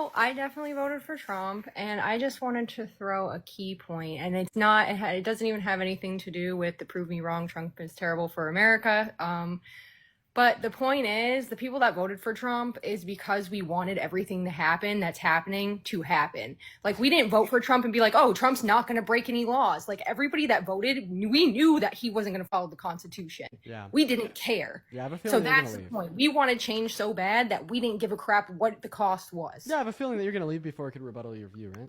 Well, I definitely voted for Trump, and I just wanted to throw a key point, and it's not, it doesn't even have anything to do with the prove me wrong, Trump is terrible for America. But the point is, the people that voted for Trump is because we wanted everything to happen that's happening to happen. Like, we didn't vote for Trump and be like, oh, Trump's not going to break any laws. Like, everybody that voted, we knew that he wasn't going to follow the Constitution. Yeah. We didn't care. Yeah, I have a feeling So that you're that's gonna the leave. point. We wanted change so bad that we didn't give a crap what the cost was. Yeah, I have a feeling that you're gonna leave before I could rebuttal your view, right?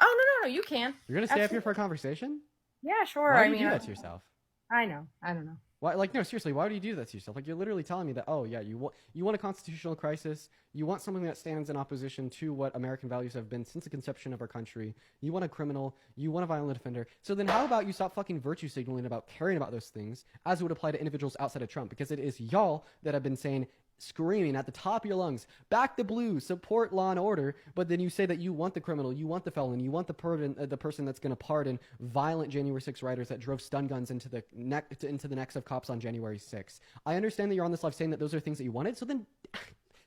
Oh, no, you can. You're gonna stay up here for a conversation? Yeah, sure. Why do you do that to yourself? I know. I don't know. Why? Like, no, seriously, why do you do that to yourself? Like, you're literally telling me that, oh, yeah, you want a constitutional crisis. You want something that stands in opposition to what American values have been since the conception of our country. You want a criminal. You want a violent offender. So then how about you stop fucking virtue signaling about caring about those things as it would apply to individuals outside of Trump? Because it is y'all that have been saying, screaming at the top of your lungs, back the blue, support law and order, but then you say that you want the criminal, you want the felon, you want the person that's going to pardon violent January 6 rioters that drove stun guns into the necks of cops on January 6. I understand that you're on this live saying that those are things that you wanted, so then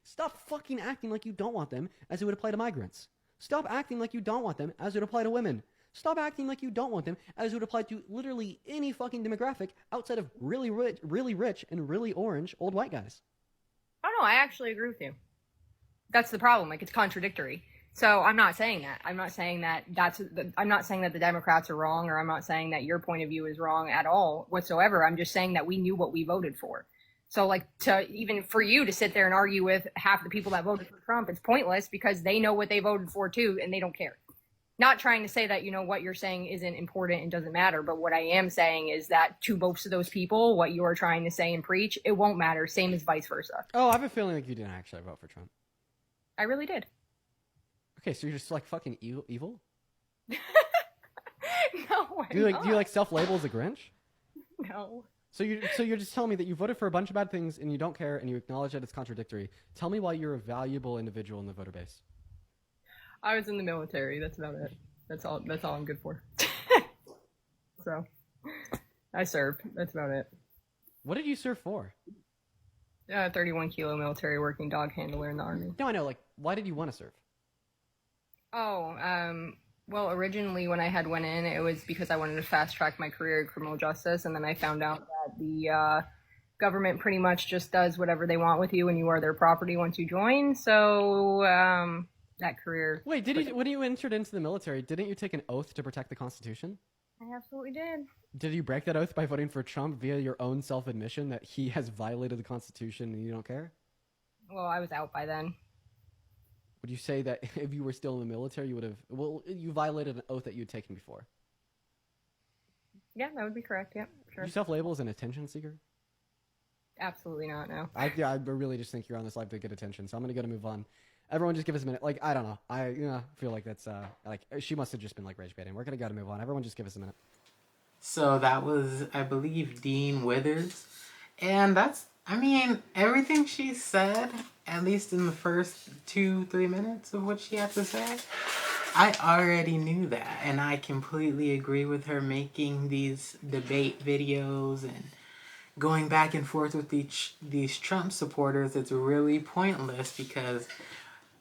stop fucking acting like you don't want them as it would apply to migrants. Stop acting like you don't want them as it would apply to women. Stop acting like you don't want them as it would apply to literally any fucking demographic outside of really rich, and really orange old white guys. Oh no, I actually agree with you. That's the problem. Like, it's contradictory. So I'm not saying that. I'm not saying that I'm not saying that the Democrats are wrong, or I'm not saying that your point of view is wrong at all whatsoever. I'm just saying that we knew what we voted for. So, like, even for you to sit there and argue with half the people that voted for Trump, it's pointless because they know what they voted for too, and they don't care. Not trying to say that, what you're saying isn't important and doesn't matter, but what I am saying is that to both of those people, what you are trying to say and preach, it won't matter. Same as vice versa. Oh, I have a feeling like you didn't actually vote for Trump. I really did. Okay, so you're just like fucking evil? No, do you like self-label as a Grinch? No. So you're just telling me that you voted for a bunch of bad things and you don't care and you acknowledge that it's contradictory. Tell me why you're a valuable individual in the voter base. I was in the military. That's about it. That's all I'm good for. So, I served. That's about it. What did you serve for? 31 kilo military working dog handler in the Army. No, I know. Like, why did you want to serve? Oh, well, originally when I had went in, it was because I wanted to fast track my career in criminal justice, and then I found out that the government pretty much just does whatever they want with you, and you are their property once you join. So, that career. Wait, when you entered into the military, didn't you take an oath to protect the Constitution? I absolutely did. Did you break that oath by voting for Trump via your own self-admission that he has violated the Constitution and you don't care? Well, I was out by then. Would you say that if you were still in the military, you would have... Well, you violated an oath that you had taken before. Yeah, that would be correct. Yeah, sure. Do you self-label as an attention seeker? Absolutely not, no. I really just think you're on this live to get attention, so I'm going to move on. Everyone just give us a minute. Like, I don't know. I feel like that's, like, she must have just been, like, rage baiting. We're going to move on. Everyone just give us a minute. So that was, I believe, Dean Withers. And that's, I mean, everything she said, at least in the first 2-3 minutes of what she had to say, I already knew that. And I completely agree with her making these debate videos and going back and forth with these Trump supporters. It's really pointless because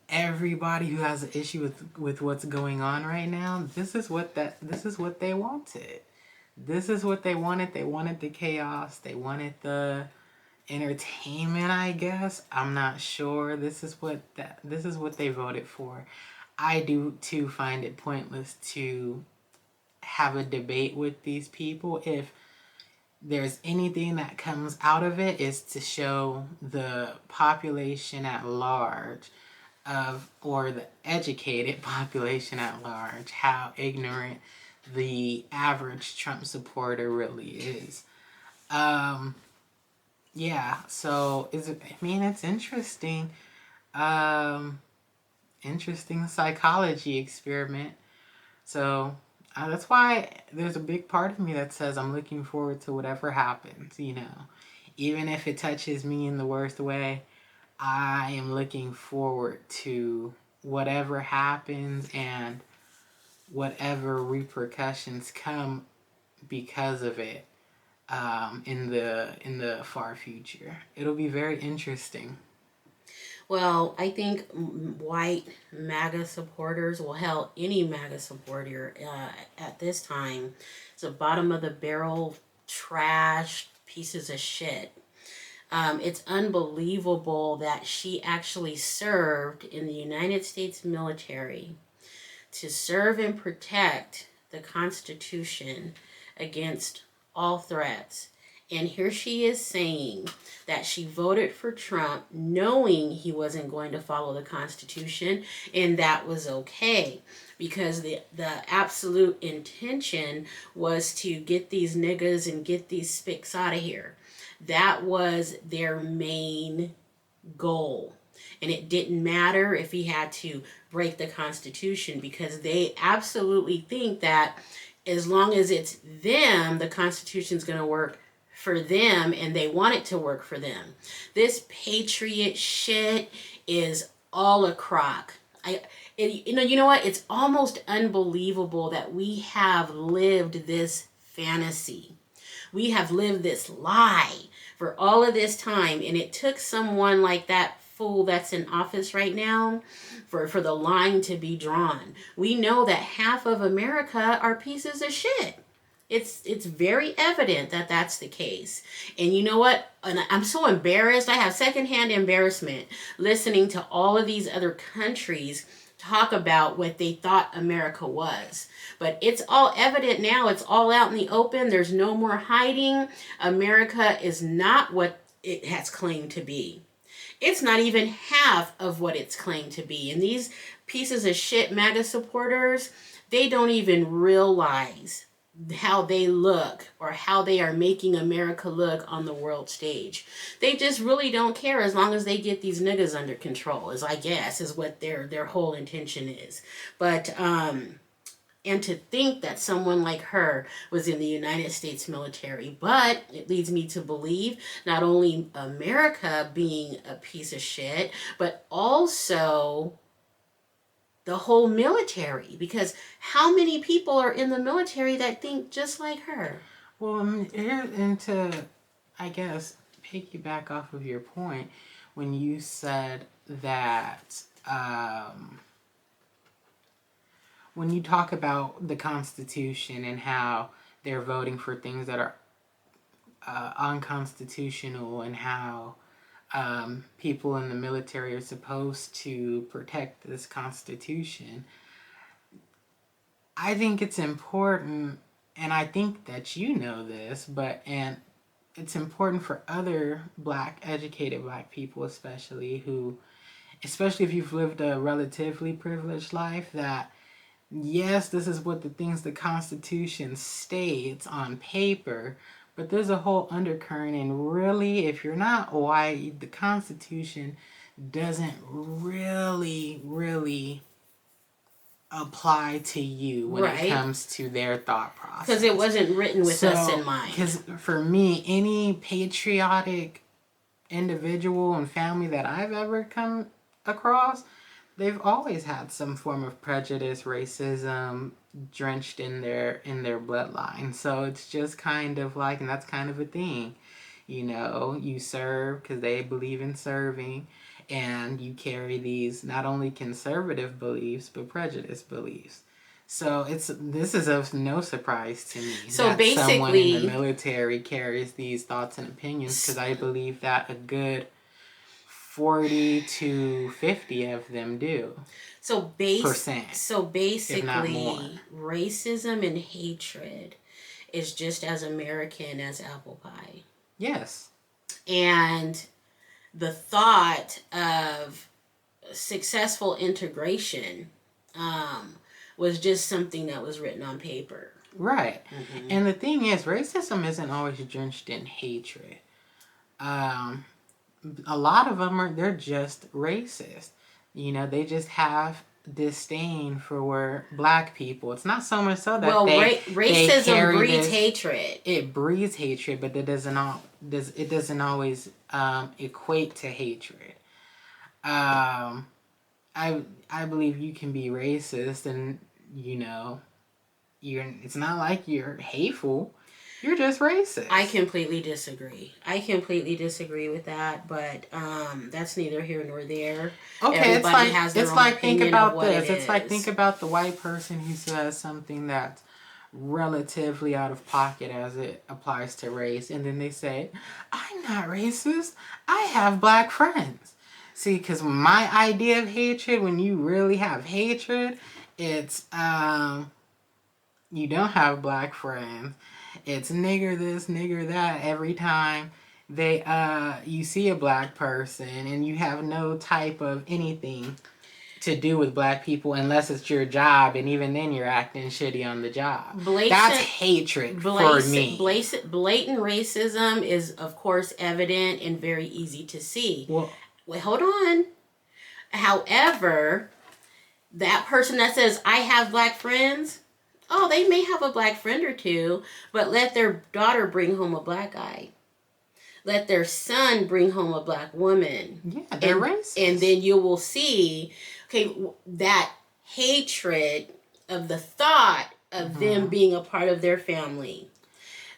everybody who has an issue with what's going on right now, this is what they wanted. This is what they wanted. They wanted the chaos. They wanted the entertainment, I guess. I'm not sure. This is what they voted for. I do too find it pointless to have a debate with these people. If there's anything that comes out of it, is to show the population at large or the educated population at large how ignorant the average Trump supporter really is. Yeah, so it's interesting. Interesting psychology experiment. So that's why there's a big part of me that says I'm looking forward to whatever happens, even if it touches me in the worst way. I am looking forward to whatever happens and whatever repercussions come because of it in the far future. It'll be very interesting. Well, I think white MAGA supporters, well, hell, any MAGA supporter at this time, is a bottom of the barrel trash pieces of shit. It's unbelievable that she actually served in the United States military to serve and protect the Constitution against all threats. And here she is saying that she voted for Trump knowing he wasn't going to follow the Constitution, and that was okay because the absolute intention was to get these niggas and get these spics out of here. That was their main goal. And it didn't matter if he had to break the Constitution because they absolutely think that as long as it's them, the Constitution's going to work for them and they want it to work for them. This patriot shit is all a crock. You know what? It's almost unbelievable that we have lived this fantasy. We have lived this lie for all of this time, and it took someone like that fool that's in office right now for the line to be drawn. We know that half of America are pieces of shit. It's very evident that that's the case. And you know what? And I'm so embarrassed. I have secondhand embarrassment listening to all of these other countries talk about what they thought America was. But it's all evident now. It's all out in the open. There's no more hiding. America is not what it has claimed to be. It's not even half of what it's claimed to be. And these pieces of shit MAGA supporters, they don't even realize how they look or how they are making America look on the world stage. They just really don't care as long as they get these niggas under control, is I guess is what their whole intention is. But and to think that someone like her was in the United States military, but it leads me to believe not only America being a piece of shit, but also the whole military, because how many people are in the military that think just like her? Well, and to, I guess, piggyback off of your point, when you said that, when you talk about the Constitution and how they're voting for things that are unconstitutional, and how people in the military are supposed to protect this Constitution, I think it's important, and I think that you know this, and it's important for other educated black people, especially if you've lived a relatively privileged life, that yes, this is what the Constitution states on paper, but there's a whole undercurrent, and really, if you're not white, the Constitution doesn't really apply to you when it comes to their thought process. Because it wasn't written with us in mind. Because for me, any patriotic individual and family that I've ever come across, they've always had some form of prejudice, racism drenched in their bloodline. So it's just kind of like, and that's kind of a thing. You know, you serve because they believe in serving, and you carry these not only conservative beliefs but prejudice beliefs. So this is of no surprise to me that someone in the military carries these thoughts and opinions, because I believe that a good 40 to 50 of them do. So basically, racism and hatred is just as American as apple pie. Yes. And the thought of successful integration was just something that was written on paper. Right. Mm-hmm. And the thing is, racism isn't always drenched in hatred. A lot of them they're just racist. You know, they just have disdain for black people. It's not so much so that racism breeds hatred. It breeds hatred, but it doesn't always equate to hatred. I believe you can be racist, and you know, it's not like you're hateful. You're just racist. I completely disagree. I completely disagree with that, but that's neither here nor there. Okay, Everybody has their own think opinion about of what this. it It's like is. think about the white person who says something that's relatively out of pocket as it applies to race, and then they say, "I'm not racist. I have black friends." See, because my idea of hatred, when you really have hatred, it's you don't have black friends. It's nigger this, nigger that every time they you see a black person, and you have no type of anything to do with black people unless it's your job, and even then you're acting shitty on the job. That's hatred for me. Blatant racism is, of course, evident and very easy to see. Well, Wait, hold on. However, that person that says, I have black friends, oh, they may have a black friend or two, but let their daughter bring home a black guy. Let their son bring home a black woman. Yeah, they're racist. And then you will see, okay, that hatred of the thought of them being a part of their family.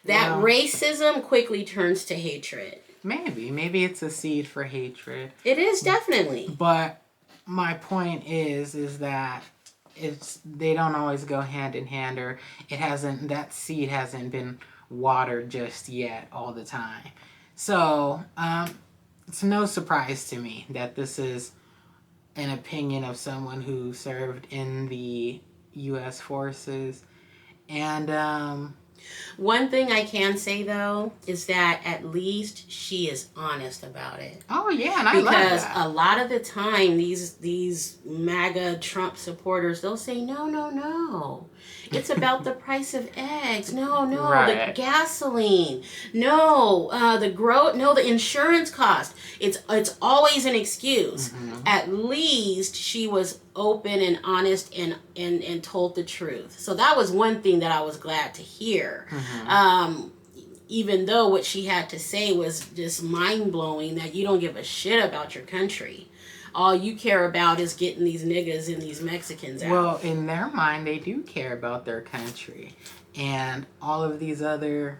That racism quickly turns to hatred. Maybe it's a seed for hatred. It is definitely. But my point is that they don't always go hand in hand, or that seed hasn't been watered just yet all the time. So it's no surprise to me that this is an opinion of someone who served in the U.S. forces. And one thing I can say, though, is that at least she is honest about it. Oh, yeah, and I love that. Because a lot of the time, these MAGA Trump supporters, they'll say, no. It's about the price of eggs. No, right. The gasoline. No, the insurance cost. It's always an excuse. Mm-hmm. At least she was open and honest and told the truth. So that was one thing that I was glad to hear. Mm-hmm. Even though what she had to say was just mind-blowing, that you don't give a shit about your country. All you care about is getting these niggas and these Mexicans out. Well, in their mind, they do care about their country. And all of these other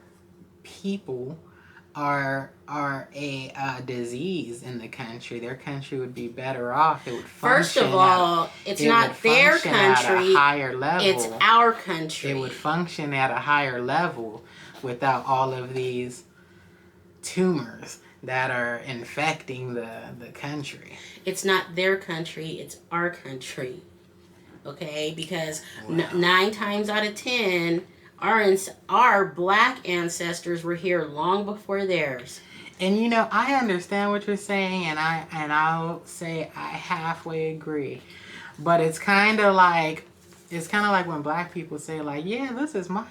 people are a disease in the country. Their country would be better off. It would function. First of all, it's not their country. At a higher level. It's our country. It would function at a higher level without all of these tumors that are infecting the country. It's not their country, it's our country. Okay? Because 9 times out of 10, our black ancestors were here long before theirs. And I understand what you're saying, and I'll say I halfway agree. But it's kind of like when black people say, like, yeah, this is my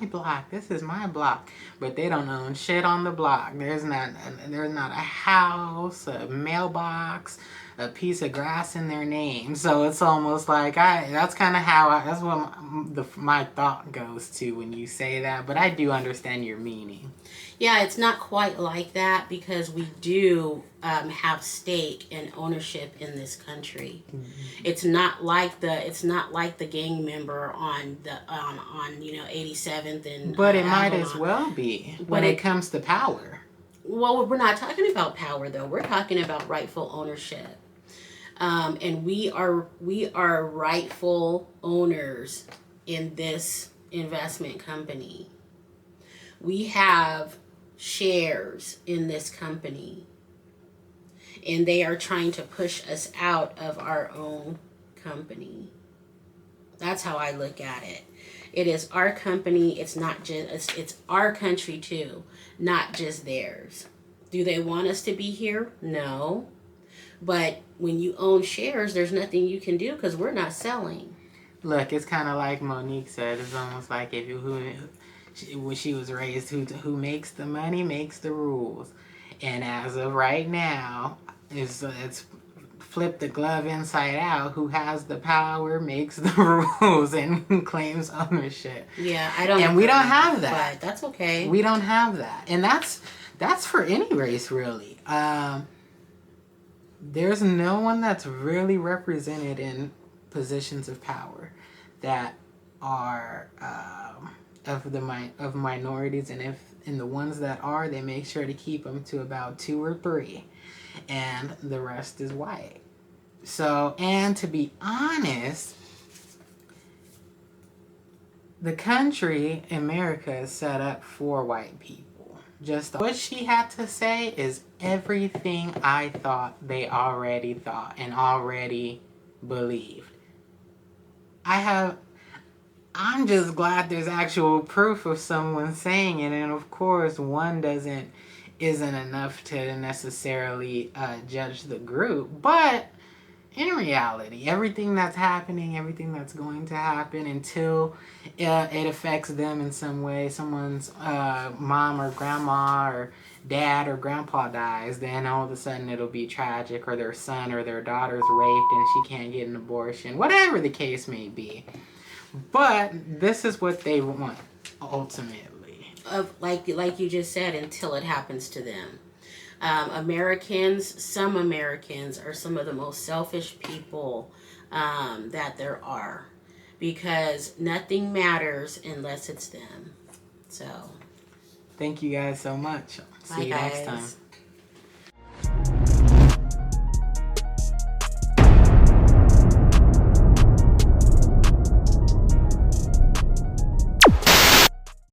block, but they don't own shit on the block. There's not a house, a mailbox, a piece of grass in their name. So it's almost like that's what my thought goes to when you say that. But I do understand your meaning. Yeah, it's not quite like that, because we do have stake and ownership in this country. Mm-hmm. It's not like the gang member on 87th and. But it might as well be when it comes to power. Well, we're not talking about power, though. We're talking about rightful ownership, and we are rightful owners in this investment company. We have shares in this company, and they are trying to push us out of our own company. That's how I look at it. It is our company. It's not just it's our country too, not just theirs. Do they want us to be here? No. But when you own shares, there's nothing you can do, because we're not selling. Look, it's kind of like Monique said. It's almost like when she was raised, who makes the money makes the rules. And as of right now, it's flip the glove inside out. Who has the power makes the rules and claims ownership. Yeah, I don't. And we don't have that. But that's okay. We don't have that, and that's for any race, really. There's no one that's really represented in positions of power that are of of minorities, and if the ones that are, they make sure to keep them to about 2 or 3, and the rest is white. So, and to be honest, the country, America, is set up for white people. Just what she had to say is everything I thought they already thought and already believed. I'm just glad there's actual proof of someone saying it, and of course one isn't enough to necessarily judge the group, but in reality, everything that's happening, everything that's going to happen until it affects them in some way, someone's mom or grandma or dad or grandpa dies, then all of a sudden it'll be tragic, or their son or their daughter's raped and she can't get an abortion, whatever the case may be. But this is what they want, ultimately. Like you just said, until it happens to them. Some Americans are some of the most selfish people that there are, because nothing matters unless it's them. So, thank you guys so much. See you next time.